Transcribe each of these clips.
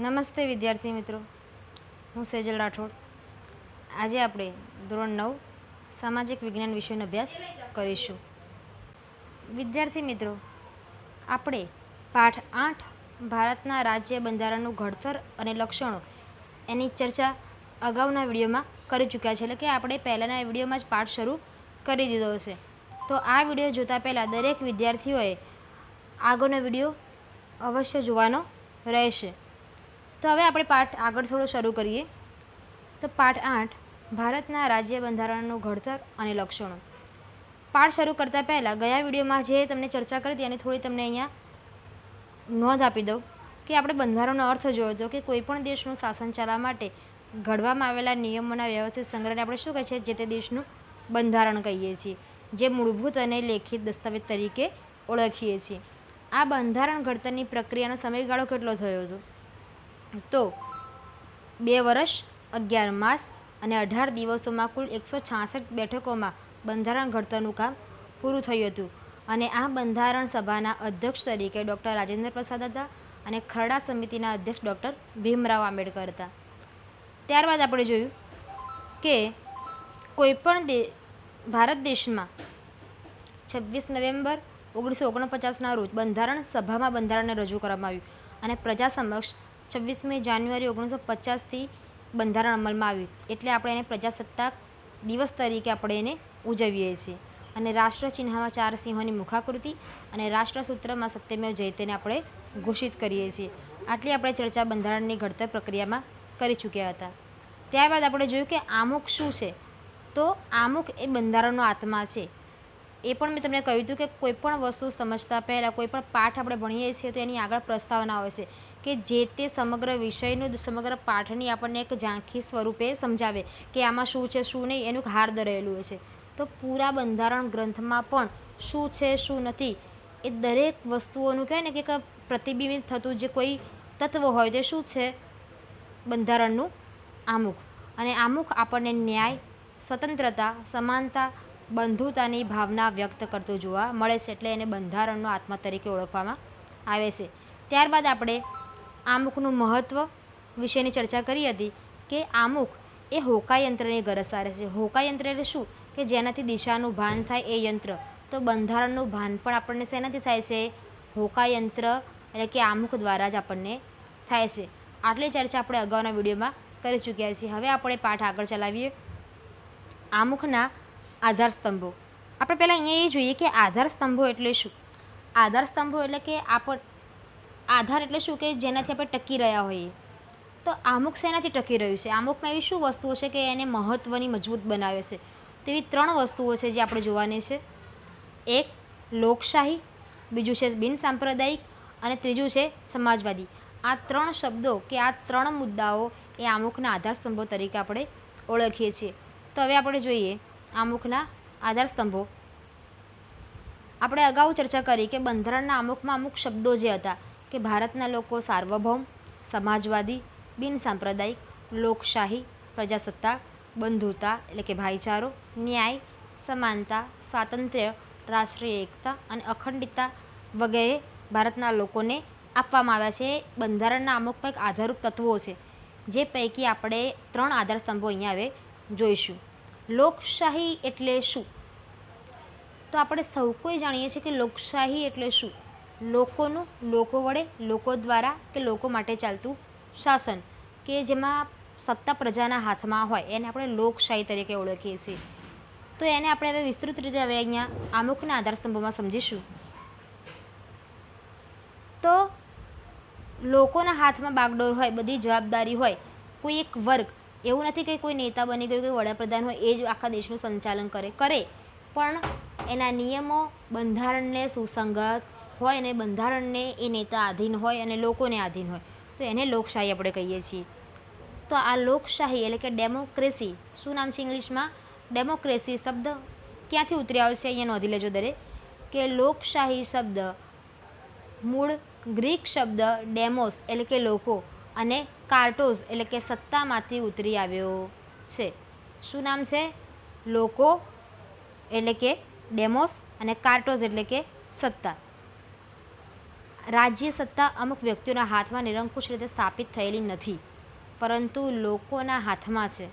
નમસ્તે વિદ્યાર્થી મિત્રો, હું સેજલ રાઠોડ. આજે આપણે ધોરણ 9 સામાજિક વિજ્ઞાન વિષયનો અભ્યાસ કરીશું. વિદ્યાર્થી મિત્રો, આપણે પાઠ 8 ભારતના રાજ્ય બંધારણનું ઘડતર અને લક્ષણો એની ચર્ચા અગાઉના વિડીયોમાં કરી ચૂક્યા છે. એટલે કે આપણે પહેલાંના વિડીયોમાં જ પાઠ શરૂ કરી દીધો છે. તો આ વિડીયો જોતાં પહેલાં દરેક વિદ્યાર્થીઓએ આગળનો વિડીયો અવશ્ય જોવાનો રહેશે. તો હવે આપણે પાઠ આગળ થોડો શરૂ કરીએ. તો પાઠ 8 ભારતના રાજ્ય બંધારણનું ઘડતર અને લક્ષણો. પાઠ શરૂ કરતાં પહેલાં ગયા વિડીયોમાં જે તમને ચર્ચા કરી હતી અને થોડી તમને અહીંયા નોંધ આપી દઉં કે આપણે બંધારણનો અર્થ જોયો હતો કે કોઈપણ દેશનું શાસન ચાલવા માટે ઘડવામાં આવેલા નિયમોના વ્યવસ્થિત સંગ્રહને આપણે શું કહે છે, જે તે દેશનું બંધારણ કહીએ છીએ, જે મૂળભૂત અને લેખિત દસ્તાવેજ તરીકે ઓળખીએ છીએ. આ બંધારણ ઘડતરની પ્રક્રિયાનો સમયગાળો કેટલો થયો હતો? તો 2 વર્ષ 11 માસ અને 18 દિવસોમાં કુલ 166 બેઠકોમાં બંધારણ ઘડતરનું કામ પૂરું થયું હતું. અને આ બંધારણ સભાના અધ્યક્ષ તરીકે ડૉક્ટર રાજેન્દ્ર પ્રસાદ હતા અને ખરડા સમિતિના અધ્યક્ષ ડૉક્ટર ભીમરાવ આંબેડકર હતા. ત્યારબાદ આપણે જોયું કે કોઈપણ ભારત દેશમાં 26 નવેમ્બર 1949ના રોજ બંધારણ સભામાં બંધારણને રજૂ કરવામાં આવ્યું અને પ્રજા સમક્ષ 26મી જાન્યુઆરી 1950થી બંધારણ અમલમાં આવ્યું. એટલે આપણે એને પ્રજાસત્તાક દિવસ તરીકે આપણે એને ઉજવીએ છીએ. અને રાષ્ટ્ર ચિહ્નમાં 4 સિંહોની મુખાકૃતિ અને રાષ્ટ્રસૂત્રમાં સત્યમેવ જયતેને આપણે ઘોષિત કરીએ છીએ. આટલી આપણે ચર્ચા બંધારણની ઘડતર પ્રક્રિયામાં કરી ચૂક્યા હતા. ત્યારબાદ આપણે જોયું કે આમુખ શું છે. તો આમુખ એ બંધારણનો આત્મા છે. એ પણ મેં તમને કહ્યું હતું કે કોઈપણ વસ્તુ સમજતા પહેલાં કોઈપણ પાઠ આપણે ભણીએ છીએ તો એની આગળ પ્રસ્તાવના હોય છે કે જે તે સમગ્ર વિષયનું સમગ્ર પાઠની આપણને એક ઝાંખી સ્વરૂપે સમજાવે કે આમાં શું છે શું નહીં, એનું હાર્દ રહેલું હોય છે. તો પૂરા બંધારણ ગ્રંથમાં પણ શું છે શું નથી એ દરેક વસ્તુઓનું કહે ને કે પ્રતિબિંબિત થતું જે કોઈ તત્વ હોય તે શું છે? બંધારણનું આમુખ. અને આમુખ આપણને ન્યાય, સ્વતંત્રતા, સમાનતા, બંધુતાની ભાવના વ્યક્ત કરતું જોવા મળે છે. એટલે એને બંધારણનો આત્મા તરીકે ઓળખવામાં આવે છે. ત્યારબાદ આપણે આમુખનું મહત્ત્વ વિશેની ચર્ચા કરી હતી કે આમુખ એ હોકાયંત્રની ગરજ સારે છે. હોકાયંત્ર એટલે શું? કે જેનાથી દિશાનું ભાન થાય એ યંત્ર. તો બંધારણનું ભાન પણ આપણને શેનાથી થાય છે? હોકાયંત્ર એટલે કે આમુખ દ્વારા જ આપણને થાય છે. આટલી ચર્ચા આપણે અગાઉના વિડીયોમાં કરી ચૂક્યા છીએ. હવે આપણે પાઠ આગળ ચલાવીએ. આમુખના આધાર સ્તંભો. આપણે પહેલાં અહીંયા એ જોઈએ કે આધાર સ્તંભો એટલે શું? આધાર સ્તંભો એટલે કે આધાર એટલે શું કે જેનાથી આપણે ટકી રહ્યા હોઈએ. તો આમુખ શેનાથી ટકી રહ્યું છે? આમુખમાં એવી શું વસ્તુઓ છે કે એને મહત્ત્વની મજબૂત બનાવે છે? તેવી 3 વસ્તુઓ છે જે આપણે જોવાની છે. એક લોકશાહી, બીજું છે બિનસાંપ્રદાયિક અને ત્રીજું છે સમાજવાદી. આ 3 શબ્દો કે આ 3 મુદ્દાઓ એ આમુખના આધાર સ્તંભો તરીકે આપણે ઓળખીએ છીએ. તો હવે આપણે જોઈએ આમુખના આધાર સ્તંભો. આપણે અગાઉ ચર્ચા કરી કે બંધારણના આમુખમાં અમુક શબ્દો જે હતા કે ભારતના લોકો સાર્વભૌમ, સમાજવાદી, બિનસાંપ્રદાયિક, લોકશાહી, પ્રજાસત્તાક, બંધુતા એટલે કે ભાઈચારો, ન્યાય, સમાનતા, સ્વાતંત્ર્ય, રાષ્ટ્રીય એકતા અને અખંડિતતા વગેરે ભારતના લોકોને આપવામાં આવ્યા છે. બંધારણના આમુખમાં એક આધારરૂપ તત્વો છે જે પૈકી આપણે 3 આધાર સ્તંભો અહીંયા હવે જોઈશું. લોકશાહી એટલે શું? તો આપણે સૌ કોઈ જાણીએ છીએ કે લોકશાહી એટલે શું? લોકોનું, લોકો વડે, લોકો દ્વારા કે લોકો માટે ચાલતું શાસન કે જેમાં સત્તા પ્રજાના હાથમાં હોય એને આપણે લોકશાહી તરીકે ઓળખીએ છીએ. તો એને આપણે હવે વિસ્તૃત રીતે હવે અહીંયા આમુખના આધાર સ્તંભોમાં સમજીશું. તો લોકોના હાથમાં બાગડોર હોય, બધી જવાબદારી હોય. કોઈ એક વર્ગ, એવું નથી કે કોઈ નેતા બની ગયું, કોઈ વડાપ્રધાન હોય એ જ આખા દેશનું સંચાલન કરે પણ એના નિયમો બંધારણને સુસંગત હોય અને બંધારણને એ નેતા આધીન હોય અને લોકોને આધીન હોય તો એને લોકશાહી આપણે કહીએ છીએ. તો આ લોકશાહી એટલે કે ડેમોક્રેસી, શું નામ છે ઇંગ્લિશમાં? ડેમોક્રેસી શબ્દ ક્યાંથી ઉતરી આવ્યો છે અહીંયા નોંધી લેજો દરેક કે લોકશાહી શબ્દ મૂળ ગ્રીક શબ્દ ડેમોસ એટલે કે લોકો અને કાર્ટોસ એટલે કે સત્તામાંથી ઉતરી આવ્યો છે. શું નામ છે? લોકો એટલે કે ડેમોસ અને કાર્ટોસ એટલે કે સત્તા. રાજ્ય સત્તા અમુક વ્યક્તિઓના હાથમાં નિરંકુશ રીતે સ્થાપિત થયેલી નથી, પરંતુ લોકોના હાથમાં છે.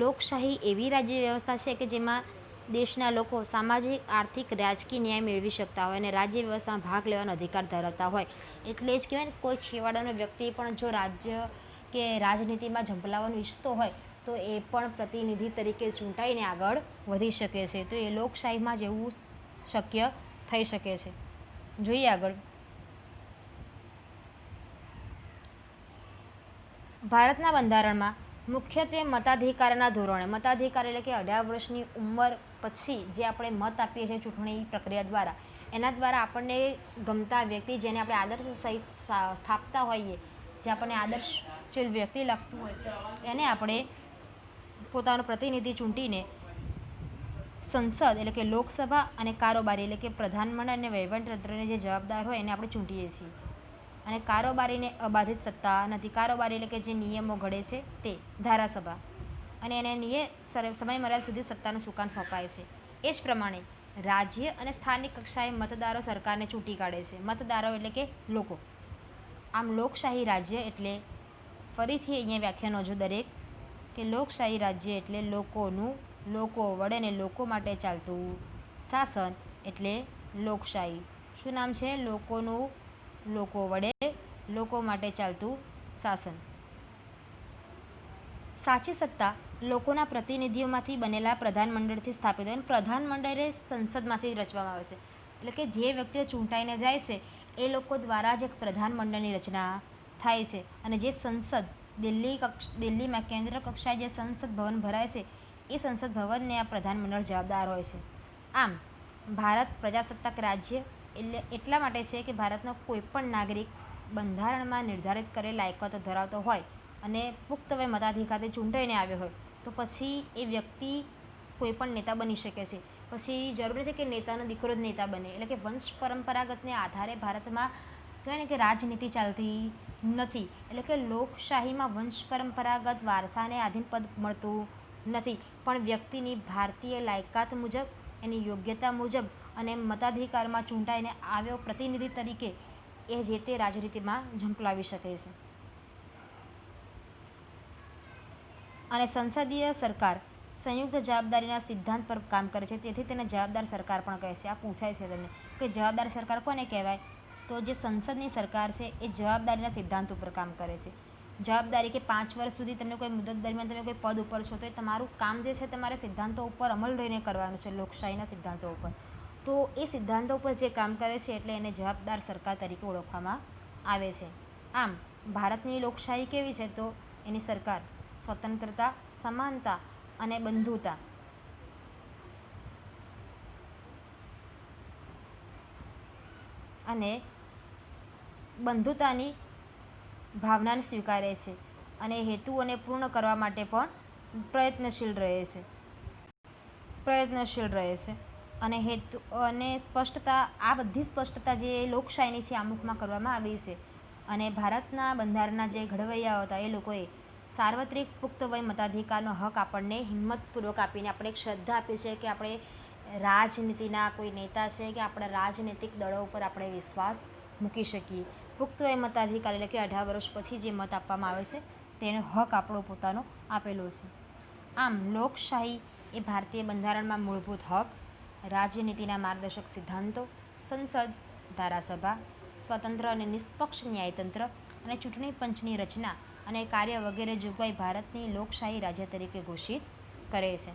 લોકશાહી એવી રાજ્ય વ્યવસ્થા છે કે જેમાં દેશના લોકો સામાજિક, આર્થિક, રાજકીય ન્યાય મેળવી શકતા હોય અને રાજ્ય વ્યવસ્થામાં ભાગ લેવાનો અધિકાર ધરાવતા હોય. એટલે જ કહેવાય ને, કોઈ છેવાડાનો વ્યક્તિ પણ જો રાજ્ય કે રાજનીતિમાં ઝંપલાવવાનું ઈચ્છતો હોય તો એ પણ પ્રતિનિધિ તરીકે ચૂંટાઈને આગળ વધી શકે છે. તો એ લોકશાહીમાં જ એવું શક્ય થઈ શકે છે. જોઈએ આગળ. ભારતના બંધારણમાં મુખ્યત્વે મતાધિકારના ધોરણે, મતાધિકાર એટલે કે 18 વર્ષની ઉંમર પછી જે આપણે મત આપીએ છીએ ચૂંટણી પ્રક્રિયા દ્વારા, એના દ્વારા આપણને ગમતા વ્યક્તિ, જેને આપણે આદર્શ સહિત સ્થાપતા હોઈએ, જે આપણને આદર્શશીલ વ્યક્તિ લાગતું હોય, એને આપણે પોતાનો પ્રતિનિધિ ચૂંટીને સંસદ એટલે કે લોકસભા અને કારોબારી એટલે કે પ્રધાનમંડળ અને વહીવટીતંત્રને જે જવાબદાર હોય એને આપણે ચૂંટીએ છીએ. અને કારોબારીને અબાધિત સત્તા નથી. કારોબારી એટલે કે જે નિયમો ઘડે છે તે ધારાસભા, અને એને સમયમર્યાદા સુધી સત્તાનું સુકાન સોંપાય છે. એ જ પ્રમાણે રાજ્ય અને સ્થાનિક કક્ષાએ મતદારો સરકારને ચૂંટી કાઢે છે. મતદારો એટલે કે લોકો. આમ લોકશાહી રાજ્ય એટલે, ફરીથી અહીંયા વ્યાખ્યા નોંધો દરેક, કે લોકશાહી રાજ્ય એટલે લોકોનું, લોકો વડે ને લોકો માટે ચાલતું શાસન એટલે લોકશાહી. શું નામ છે? લોકોનું, લોકો વડે લોકો માટે ચાલતું શાસન. સાચી સત્તા લોકોના પ્રતિનિધિઓમાંથી બનેલા પ્રધાનમંડળથી સ્થાપિત હોય. પ્રધાનમંડળ એ સંસદમાંથી રચવામાં આવે છે. એટલે કે જે વ્યક્તિઓ ચૂંટાઈને જાય છે એ લોકો દ્વારા જ એક પ્રધાનમંડળની રચના થાય છે. અને જે સંસદ દિલ્હીમાં કેન્દ્ર કક્ષાએ જે સંસદ ભવન ભરાય છે એ સંસદ ભવનને આ પ્રધાનમંડળ જવાબદાર હોય છે. આમ ભારત પ્રજાસત્તાક રાજ્ય એટલા માટે છે કે ભારતનો કોઈપણ નાગરિક બંધારણમાં નિર્ધારિત કરેલ લાયકાતો ધરાવતો હોય અને પુખ્ત વય મતાધિકારથી ચૂંટાઈને આવ્યો હોય તો પછી એ વ્યક્તિ કોઈપણ નેતા બની શકે છે. પછી જરૂરી નથી કે નેતાનો દીકરો જ નેતા બને. એટલે કે વંશ પરંપરાગતને આધારે ભારતમાં કહેવાય ને કે રાજનીતિ ચાલતી નથી. એટલે કે લોકશાહીમાં વંશ પરંપરાગત વારસાને આધીન પદ મળતું નથી, પણ વ્યક્તિની ભારતીય લાયકાત મુજબ, એની યોગ્યતા મુજબ અને મતાધિકારમાં ચૂંટાઈને આવ્યો પ્રતિનિધિ તરીકે એ જે તે રાજનીતિમાં ઝંપલાવી શકે છે. અને સંસદીય સરકાર સંયુક્ત જવાબદારીના સિદ્ધાંત પર કામ કરે છે, તેથી તેને જવાબદાર સરકાર પણ કહે છે. આ પૂછાય છે તમને કે જવાબદાર સરકાર કોને કહેવાય? તો જે સંસદની સરકાર છે એ જવાબદારીના સિદ્ધાંત ઉપર કામ કરે છે. જવાબદારી કે 5 વર્ષ સુધી તમને કોઈ મુદત દરમિયાન તમે કોઈ પદ ઉપર છો તો એ તમારું કામ જે છે તમારે સિદ્ધાંતો ઉપર અમલ રહીને કરવાનું છે, લોકશાહીના સિદ્ધાંતો ઉપર. તો એ સિદ્ધાંતો ઉપર જે કામ કરે છે એટલે એને જવાબદાર સરકાર તરીકે ઓળખવામાં આવે છે. આમ ભારતની લોકશાહી કેવી છે? તો એની સરકાર સ્વતંત્રતા, સમાનતા અને બંધુતા અને બંધુતાની ભાવનાને સ્વીકારે છે અને હેતુઓને પૂર્ણ કરવા માટે પણ પ્રયત્નશીલ રહે છે. અને હેતુ અને સ્પષ્ટતા, આ બધી સ્પષ્ટતા જે લોકશાહીની છે આમુખમાં કરવામાં આવી છે. અને ભારતના બંધારણના જે ઘડવૈયાઓ હતા એ લોકોએ સાર્વત્રિક પુખ્ત વય મતાધિકારનો હક આપણને હિંમતપૂર્વક આપીને આપણે એક શ્રદ્ધા આપી છે કે આપણે રાજનીતિના કોઈ નેતા છે કે આપણા રાજનૈતિક દળો ઉપર આપણે વિશ્વાસ મૂકી શકીએ. પુખ્ત વય મતાધિકાર એટલે કે 18 વર્ષ પછી જે મત આપવામાં આવે છે તેનો હક આપણો પોતાનો આપેલો છે. આમ લોકશાહી એ ભારતીય બંધારણમાં મૂળભૂત હક, રાજનીતિના માર્ગદર્શક સિદ્ધાંતો, સંસદ, ધારાસભા, સ્વતંત્ર અને નિષ્પક્ષ ન્યાયતંત્ર અને ચૂંટણી પંચની રચના અને કાર્ય વગેરે જોગવાઈ ભારતની લોકશાહી રાજ્ય તરીકે ઘોષિત કરે છે.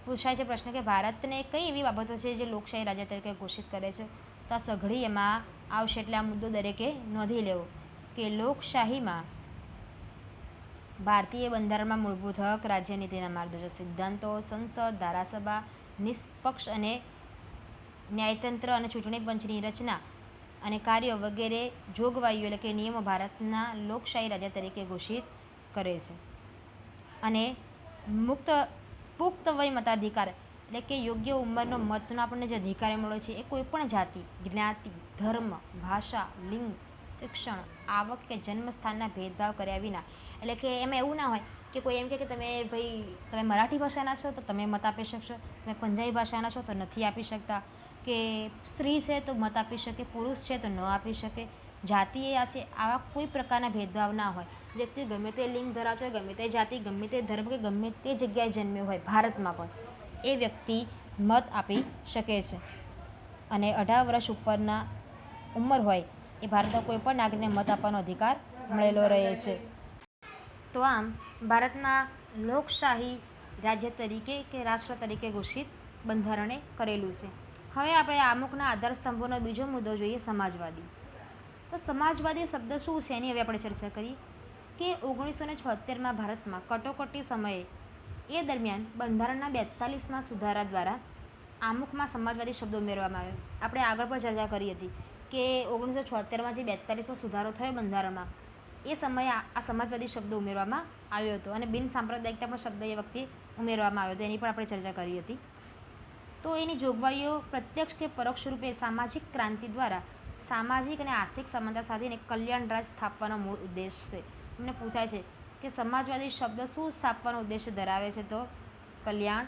પૂછાય છે પ્રશ્ન કે ભારતને કઈ એવી બાબતો છે જે લોકશાહી રાજ્ય તરીકે ઘોષિત કરે છે? તો આ સઘળી એમાં આવશે, એટલે આ મુદ્દો દરેકે નોંધી લેવો કે લોકશાહીમાં ભારતીય બંધારણમાં મૂળભૂત હક, રાજ્યનીતિના માર્ગદર્શક સિદ્ધાંતો, સંસદ, ધારાસભા, નિષ્પક્ષ અને ન્યાયતંત્ર અને ચૂંટણી પંચની રચના અને કાર્યો વગેરે જોગવાઈઓ એટલે કે નિયમો ભારતના લોકશાહી રાજ્ય તરીકે ઘોષિત કરે છે. અને પુખ્ત વય મતાધિકાર એટલે કે યોગ્ય ઉંમરનો મતનો આપણને જે અધિકાર મળ્યો છે એ કોઈપણ જાતિ, જ્ઞાતિ, ધર્મ, ભાષા, લિંગ, શિક્ષણ, આવક કે જન્મસ્થાનના ભેદભાવ કર્યા વિના. એટલે કે એમાં એવું ના હોય કે કોઈ એમ કે તમે મરાઠી ભાષાના છો તો તમે મત આપી શકશો, તમે પંજાબી ભાષાના છો તો નથી આપી શકતા, કે સ્ત્રી છે તો મત આપી શકે, પુરુષ છે તો ન આપી શકે. જાતિ એ છે, આવા કોઈ પ્રકારના ભેદભાવ ના હોય. વ્યક્તિ ગમે તે લિંગ ધરાવતો હોય, ગમે તે જાતિ, ગમે તે ધર્મ કે ગમે તે જગ્યાએ જન્મ્યો હોય ભારતમાં પણ, એ વ્યક્તિ મત આપી શકે છે. અને 18 વર્ષ ઉપરના ઉંમર હોય એ ભારતના કોઈ પણ નાગરિકને મત આપવાનો અધિકાર મળેલો રહે છે. તો આમ ભારતના લોકશાહી રાજ્ય તરીકે કે રાષ્ટ્ર તરીકે ઘોષિત બંધારણે કરેલું છે. હવે આપણે આમુખના આધાર સ્તંભોનો બીજો મુદ્દો જોઈએ, સમાજવાદી. તો સમાજવાદી શબ્દ શું છે એની હવે આપણે ચર્ચા કરીએ કે 1976માં ભારતમાં કટોકટી સમયે એ દરમિયાન બંધારણના 42માં સુધારા દ્વારા આમુખમાં સમાજવાદી શબ્દ ઉમેરવામાં આવ્યો. આપણે આગળ પણ ચર્ચા કરી હતી કે 1976માં જે 42મો સુધારો થયો બંધારણમાં, એ સમયે આ સમાજવાદી શબ્દ ઉમેરવામાં આવ્યો હતો અને બિન સાંપ્રદાયિકતા પણ શબ્દ એ વખતે ઉમેરવામાં આવ્યો હતો, એની પણ આપણે ચર્ચા કરી હતી. તો એની જોગવાઈઓ પ્રત્યક્ષ કે પરોક્ષ રૂપે સામાજિક ક્રાંતિ દ્વારા સામાજિક અને આર્થિક સમાનતા સાથે કલ્યાણ રાજ સ્થાપવાનો મૂળ ઉદ્દેશ છે. તમને પૂછાય છે કે સમાજવાદી શબ્દ શું સ્થાપવાનો ઉદ્દેશ્ય ધરાવે છે? તો કલ્યાણ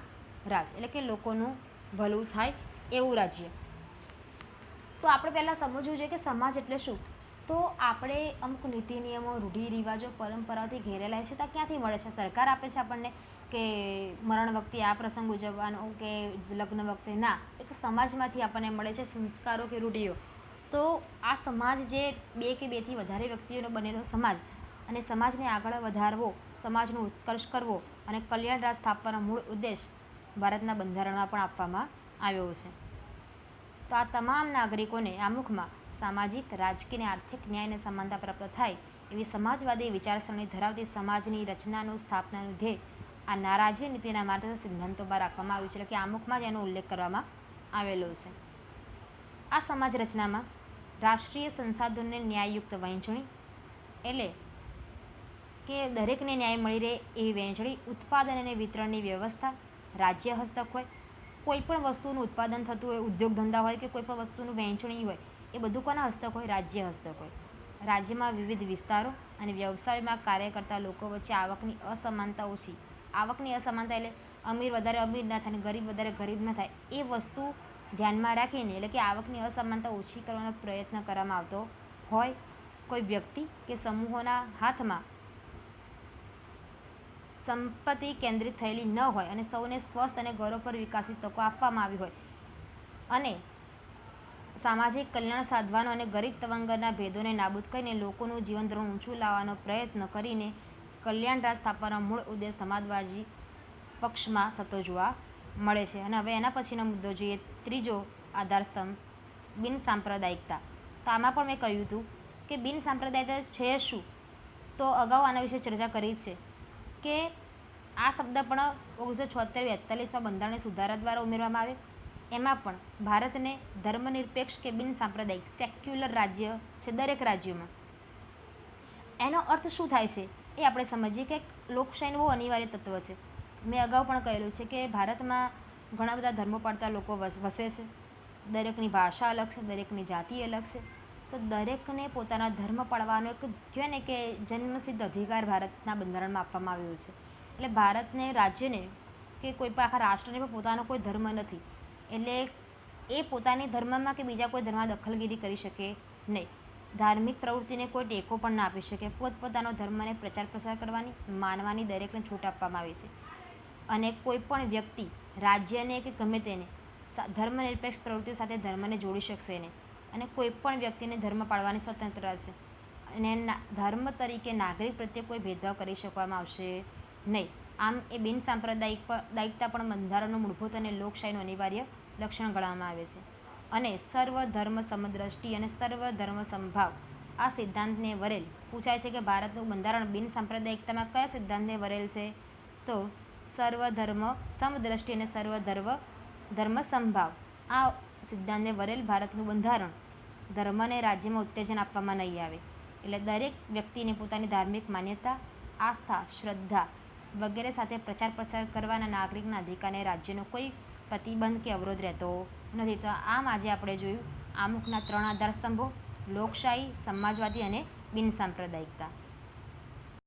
રાજ, એટલે કે લોકોનું ભલું થાય એવું રાજ્ય. તો આપણે પહેલાં સમજવું જોઈએ કે સમાજ એટલે શું. તો આપણે અમુક નીતિ નિયમો, રૂઢિ રિવાજો, પરંપરાઓથી ઘેરેલા છે. તો ક્યાંથી મળે છે? સરકાર આપે છે આપણને કે મરણ વખતે આ પ્રસંગ ઉજવવાનો કે લગ્ન વખતે? ના, એક સમાજમાંથી આપણને મળે છે સંસ્કારો કે રૂઢિઓ. તો આ સમાજ જે 2 કે 2થી વધારે વ્યક્તિઓનો બનેલો સમાજ, અને સમાજને આગળ વધારવો, સમાજનો ઉત્કર્ષ કરવો અને કલ્યાણ રાજ સ્થાપવાનો મૂળ ઉદ્દેશ ભારતના બંધારણમાં પણ આપવામાં આવ્યો છે. તો આ તમામ નાગરિકોને આમુખમાં સામાજિક, રાજકીય અને આર્થિક ન્યાય અને સમાનતા પ્રાપ્ત થાય એવી સમાજવાદી વિચારસરણી ધરાવતી સમાજની રચનાનું સ્થાપનાનું ધ્યેય આ નારાજ્ય નીતિના માર્ગદર્શક સિદ્ધાંતોમાં રાખવામાં આવ્યું છે. એટલે કે આમુખમાં જ એનો ઉલ્લેખ કરવામાં આવેલો છે. આ સમાજ રચનામાં રાષ્ટ્રીય સંસાધનોને ન્યાયયુક્ત વહેંચણી, એટલે કે દરેકને ન્યાય મળી રહે એવી વહેંચણી, ઉત્પાદન અને વિતરણની વ્યવસ્થા રાજ્ય હસ્તક હોય. કોઈ પણ વસ્તુનું ઉત્પાદન થતું હોય, ઉદ્યોગ ધંધા હોય કે કોઈ પણ વસ્તુનું વહેંચણી હોય, એ બધું કોના હસ્તક હોય? રાજ્ય હસ્તક હોય. રાજ્યમાં વિવિધ વિસ્તારો અને વ્યવસાયોમાં કાર્ય કરતા લોકો વચ્ચે આવકની અસમાનતા ઓછી. આવકની અસમાનતા એટલે અમીર વધારે અમીર ના થાય, ગરીબ વધારે ગરીબ ના થાય, એ વસ્તુ ધ્યાનમાં રાખીને, એટલે કે આવકની અસમાનતા ઓછી કરવાનો પ્રયત્ન કરવામાં આવતો હોય. કોઈ વ્યક્તિ કે સમૂહોના હાથમાં સંપત્તિ કેન્દ્રિત થયેલી ન હોય અને સૌને સ્વસ્થ અને ગૌરવપૂર્ણ વિકાસની તકો આપવામાં આવી હોય, અને સામાજિક કલ્યાણ સાધવાનો અને ગરીબ તવંગરના ભેદોને નાબૂદ કરીને લોકોનું જીવન ધોરણ ઊંચું લાવવાનો પ્રયત્ન કરીને કલ્યાણ રાજ સ્થાપવાનો મૂળ ઉદ્દેશ સમાજવાદી પક્ષમાં થતો જોવા મળે છે. અને હવે એના પછીનો મુદ્દો જોઈએ, ત્રીજો આધારસ્તંભ, બિન સાંપ્રદાયિકતા. તો આમાં પણ મેં કહ્યું હતું કે બિન સાંપ્રદાયિકતા છે શું. તો અગાઉ આના વિશે ચર્ચા કરી છે કે આ શબ્દ પણ 1976-42માં બંધારણીય સુધારા દ્વારા ઉમેરવામાં આવે. એમાં પણ ભારતને ધર્મનિરપેક્ષ કે બિન સાંપ્રદાયિક સેક્યુલર રાજ્ય છે દરેક રાજ્યોમાં. એનો અર્થ શું થાય છે એ આપણે સમજીએ કે લોકશાહીનું બહુ અનિવાર્ય તત્વ છે. મેં અગાઉ પણ કહેલું છે કે ભારતમાં ઘણા બધા ધર્મો પાળતા લોકો વસે છે. દરેકની ભાષા અલગ છે, દરેકની જાતિ અલગ છે. તો દરેકને પોતાના ધર્મ પાળવાનો એક કહેવાય ને કે જન્મસિદ્ધ અધિકાર ભારતના બંધારણમાં આપવામાં આવ્યો છે. એટલે ભારતને, રાજ્યને કે કોઈ પણ આખા રાષ્ટ્રને પણ પોતાનો કોઈ ધર્મ નથી. એટલે એ પોતાની ધર્મમાં કે બીજા કોઈ ધર્મમાં દખલગીરી કરી શકે નહીં. ધાર્મિક પ્રવૃત્તિને કોઈ ટેકો પણ ના આપી શકે. પોતપોતાનો ધર્મને પ્રચાર પ્રસાર કરવાની, માનવાની દરેકને છૂટ આપવામાં આવી છે. અને કોઈ પણ વ્યક્તિ રાજ્યને કે ગમે તેને ધર્મનિરપેક્ષ પ્રવૃત્તિઓ સાથે ધર્મને જોડી શકશે નહીં. અને કોઈ પણ વ્યક્તિને ધર્મ પાળવાની સ્વતંત્રતા છે. અને ધર્મ તરીકે નાગરિક પ્રત્યે કોઈ ભેદભાવ કરી શકવામાં આવશે નહીં. આમ એ બિન સાંપ્રદાયિકતા પણ બંધારણનું મૂળભૂત અને લોકશાહીનું અનિવાર્ય લક્ષણ ગણવામાં આવે છે. અને સર્વધર્મ સમદ્રષ્ટિ અને સર્વધર્મ સમભાવ આ સિદ્ધાંતને વરેલ પૂછાય છે કે ભારતનું બંધારણ બિન સાંપ્રદાયિકતામાં કયા સિદ્ધાંતને વરેલ છે? તો સર્વધર્મ સમદ્રષ્ટિ અને સર્વધર્મ સમભાવ આ સિદ્ધાંતને વરેલ ભારતનું બંધારણ ધર્મને રાજ્યમાં ઉત્તેજન આપવામાં નહીં આવે. એટલે દરેક વ્યક્તિને પોતાની ધાર્મિક માન્યતા, આસ્થા, શ્રદ્ધા વગેરે સાથે પ્રચાર પ્રસાર કરવાના નાગરિકના અધિકારને રાજ્યનો કોઈ પ્રતિબંધ કે અવરોધ રહેતો નથી. તો આમ આજે આપણે જોયું આમુખના 3 આધારસ્તંભો: લોકશાહી, સમાજવાદી અને બિન સાંપ્રદાયિકતા.